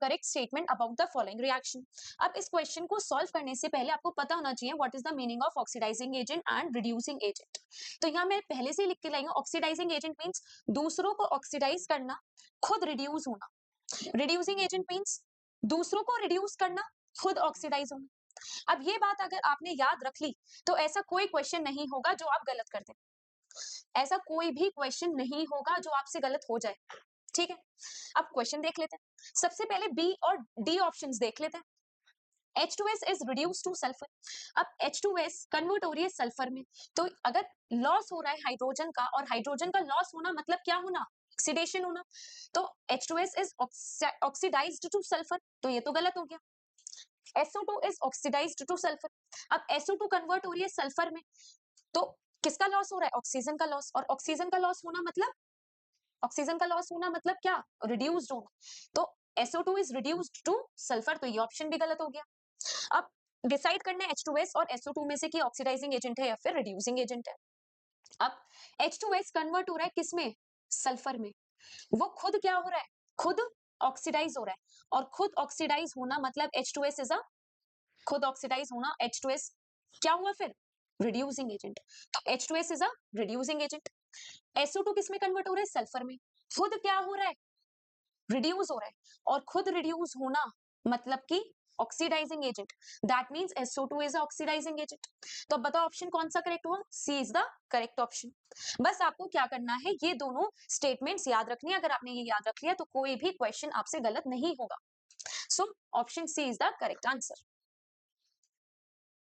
Correct statement about the following reaction. अब इस question को सॉल्व करने से पहले आपको पता होना चाहिए what is the meaning of oxidising agent and reducing agent. तो यहाँ मैं पहले से ही लिख के लाई हूँ, ऑक्सीडाइजिंग एजेंट मीन्स दूसरों को ऑक्सीडाइज करना, खुद रिड्यूस होना। रिड्यूसिंग एजेंट मीन्स दूसरों को रिड्यूस करना, खुद ऑक्सीडाइज होना। अब ये बात अगर आपने याद रख ली तो ऐसा कोई क्वेश्चन नहीं होगा जो आप गलत कर दें, ऐसा कोई भी क्वेश्चन नहीं होगा जो आपसे गलत हो जाए। ठीक है, अब क्वेश्चन देख लेते हैं। सबसे पहले बी और डी ऑप्शंस देख लेते हैं। H2S is reduced to sulfur। अब H2S कन्वर्ट हो रही है सल्फर में, तो अगर लॉस हो रहा है हाइड्रोजन का, और हाइड्रोजन का लॉस होना मतलब क्या होना, ऑक्सीडेशन होना, तो H2S is oxidized to sulfur, तो ये तो गलत हो गया। SO2 is oxidized to sulfur। अब SO2 कन्वर्ट हो रही है सल्फर में, तो किसका लॉस हो रहा है, ऑक्सीजन का लॉस, और ऑक्सीजन का लॉस होना मतलब, ऑक्सीजन का लॉस होना मतलब क्या, रिड्यूस्ड होना, तो SO2 is reduced two sulphur, तो ये ऑप्शन भी गलत हो गया। अब डिसाइड करना है H2S और SO2 में से कि ऑक्सीडाइजिंग एजेंट है या फिर रिड्यूसिंग एजेंट है। अब H2S कन्वर्ट हो रहा है किसमें, सल्फर में, वो खुद क्या हो रहा है, खुद ऑक्सीडाइज हो रहा है, और खुद ऑक्सीडाइज होना मतलब H2S इज अ, खुद ऑक्सीडाइज होना H2S क्या हुआ फिर, रिड्यूसिंग एजेंट, तो H2S is a reducing agent. SO2 किस में कन्वर्ट हो रहा है, सल्फर में, खुद क्या हो रहा है, रिड्यूस हो रहा है, और खुद रिड्यूस होना मतलब कि oxidising agent, that means SO2 is oxidising agent. तो बताओ ऑप्शन कौन सा करेक्ट हुआ, C is the correct option. बस आपको क्या करना है, ये दोनों स्टेटमेंट्स याद रखनी है, अगर आपने ये याद रख लिया तो कोई भी क्वेश्चन आपसे गलत नहीं होगा। So option C is the correct answer.